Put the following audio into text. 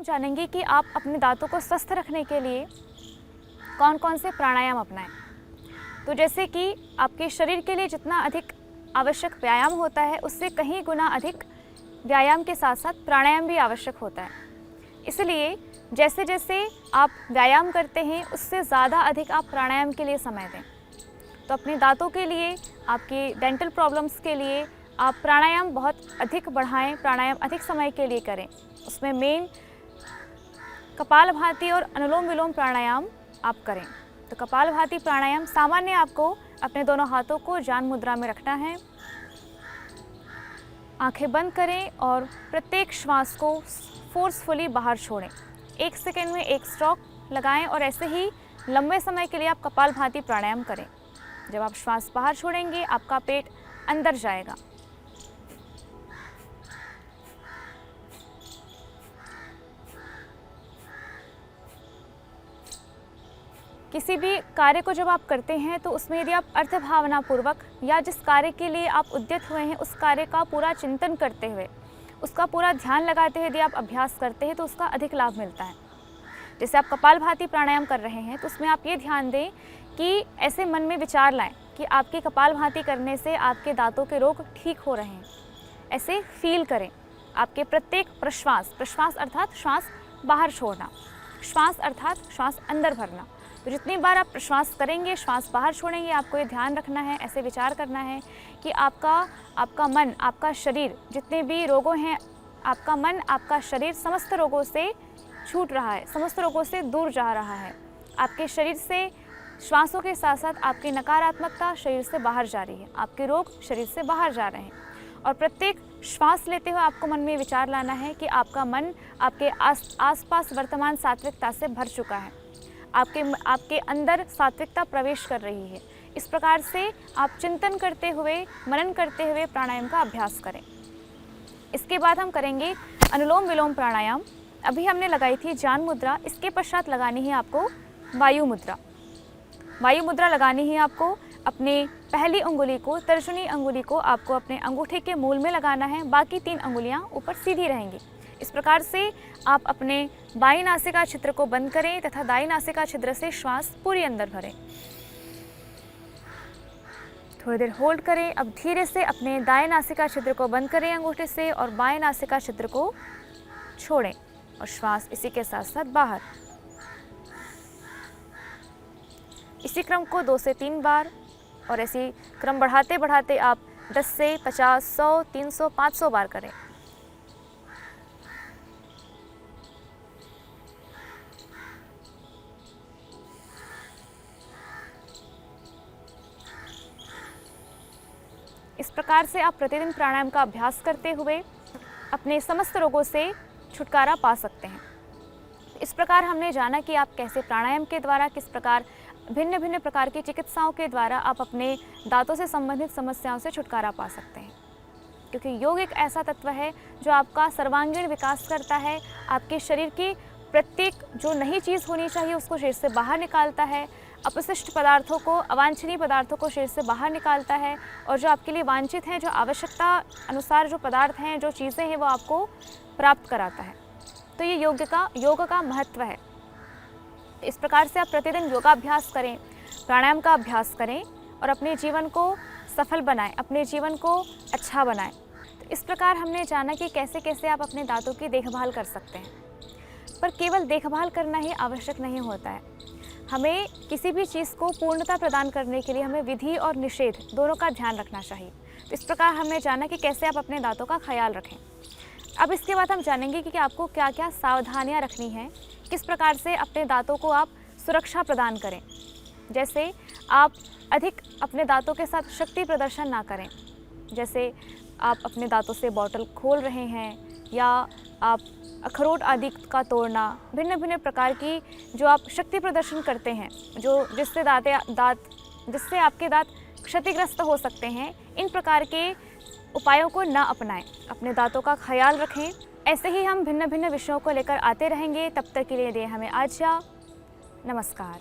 हम जानेंगे कि आप अपने दांतों को स्वस्थ रखने के लिए कौन कौन से प्राणायाम अपनाएं। तो जैसे कि आपके शरीर के लिए जितना अधिक आवश्यक व्यायाम होता है, उससे कहीं गुना अधिक व्यायाम के साथ साथ प्राणायाम भी आवश्यक होता है। इसलिए जैसे जैसे आप व्यायाम करते हैं, उससे ज़्यादा अधिक आप प्राणायाम के लिए समय दें। तो अपने दांतों के लिए, आपकी डेंटल प्रॉब्लम्स के लिए आप प्राणायाम बहुत अधिक बढ़ाएं, प्राणायाम अधिक समय के लिए करें। उसमें मेन कपालभाति और अनुलोम विलोम प्राणायाम आप करें। तो कपालभाति प्राणायाम सामान्य आपको अपने दोनों हाथों को जान मुद्रा में रखना है। आंखें बंद करें और प्रत्येक श्वास को फोर्सफुली बाहर छोड़ें। 1 सेकेंड में 1 स्ट्रोक लगाएं और ऐसे ही लंबे समय के लिए आप कपालभाति प्राणायाम करें। जब आप श्वास बाहर छोड़ेंगे, आपका पेट अंदर जाएगा। किसी भी कार्य को जब आप करते हैं तो उसमें यदि आप अर्थभावनापूर्वक या जिस कार्य के लिए आप उद्यत हुए हैं उस कार्य का पूरा चिंतन करते हुए, उसका पूरा ध्यान लगाते हुए यदि आप अभ्यास करते हैं तो उसका अधिक लाभ मिलता है। जैसे आप कपालभाति प्राणायाम कर रहे हैं तो उसमें आप ये ध्यान दें कि ऐसे मन में विचार लाएं कि आपके कपालभाति करने से आपके दांतों के रोग ठीक हो रहे हैं। ऐसे फील करें। आपके प्रत्येक प्रश्वास अर्थात श्वास बाहर छोड़ना, श्वास अर्थात श्वास अंदर भरना। तो जितनी बार आप प्रश्वास करेंगे, श्वास बाहर छोड़ेंगे, आपको ये ध्यान रखना है, ऐसे विचार करना है कि आपका मन, आपका शरीर, जितने भी रोगों हैं, आपका मन, आपका शरीर समस्त रोगों से छूट रहा है, समस्त रोगों से दूर जा रहा है। आपके शरीर से श्वासों के साथ साथ आपकी नकारात्मकता शरीर से बाहर जा रही है, आपके रोग शरीर से बाहर जा रहे हैं। और प्रत्येक श्वास लेते हुए आपको मन में विचार लाना है कि आपका मन आपके आसपास वर्तमान सात्विकता से भर चुका है, आपके अंदर सात्विकता प्रवेश कर रही है। इस प्रकार से आप चिंतन करते हुए, मनन करते हुए प्राणायाम का अभ्यास करें। इसके बाद हम करेंगे अनुलोम विलोम प्राणायाम। अभी हमने लगाई थी जान मुद्रा, इसके पश्चात लगानी है आपको वायु मुद्रा। वायु मुद्रा लगानी है आपको अपने पहली अंगुली को, तर्जनी अंगुली को आपको अपने अंगूठे के मूल में लगाना है, बाकी 3 अंगुलियां ऊपर सीधी रहेंगी। इस प्रकार से आप अपने बाईं नासिका छिद्र को बंद करें तथा दाईं नासिका छिद्र से श्वास पूरी अंदर भरें। थोड़ी देर होल्ड करें। अब धीरे से अपने दाएं नासिका छिद्र को बंद करें अंगूठे से और बाएं नासिका छिद्र को छोड़ें और श्वास इसी के साथ साथ बाहर। इसी क्रम को 2 से 3 बार और ऐसी क्रम बढ़ाते बढ़ाते आप 10 से 50, 100, 300, 500 बार करें। इस प्रकार से आप प्रतिदिन प्राणायाम का अभ्यास करते हुए अपने समस्त रोगों से छुटकारा पा सकते हैं। इस प्रकार हमने जाना कि आप कैसे प्राणायाम के द्वारा, किस प्रकार भिन्न भिन्न प्रकार की चिकित्साओं के द्वारा आप अपने दांतों से संबंधित समस्याओं से छुटकारा पा सकते हैं। क्योंकि योग एक ऐसा तत्व है जो आपका सर्वांगीण विकास करता है, आपके शरीर की प्रत्येक जो नई चीज़ होनी चाहिए उसको शरीर से बाहर निकालता है, अपशिष्ट पदार्थों को, अवांछनीय पदार्थों को शरीर से बाहर निकालता है और जो आपके लिए वांछित हैं, जो आवश्यकता अनुसार जो पदार्थ हैं, जो चीज़ें हैं, वो आपको प्राप्त कराता है। तो ये योग का महत्व है। इस प्रकार से आप प्रतिदिन योगाभ्यास करें, प्राणायाम का अभ्यास करें और अपने जीवन को सफल बनाएं, अपने जीवन को अच्छा बनाएं। तो इस प्रकार हमने जाना कि कैसे कैसे आप अपने दांतों की देखभाल कर सकते हैं। पर केवल देखभाल करना ही आवश्यक नहीं होता है। हमें किसी भी चीज़ को पूर्णता प्रदान करने के लिए हमें विधि और निषेध दोनों का ध्यान रखना चाहिए। तो इस प्रकार हमने जाना कि कैसे आप अपने दांतों का ख्याल रखें। अब इसके बाद हम जानेंगे कि आपको क्या क्या सावधानियां रखनी हैं, किस प्रकार से अपने दांतों को आप सुरक्षा प्रदान करें। जैसे आप अधिक अपने दांतों के साथ शक्ति प्रदर्शन ना करें। जैसे आप अपने दांतों से बॉटल खोल रहे हैं या आप अखरोट आदि का तोड़ना, भिन्न भिन्न प्रकार की जो आप शक्ति प्रदर्शन करते हैं, जिससे आपके दांत क्षतिग्रस्त हो सकते हैं, इन प्रकार के उपायों को न अपनाएं। अपने दांतों का ख्याल रखें। ऐसे ही हम भिन्न भिन्न विषयों को लेकर आते रहेंगे। तब तक के लिए दें हमें आज्ञा। नमस्कार।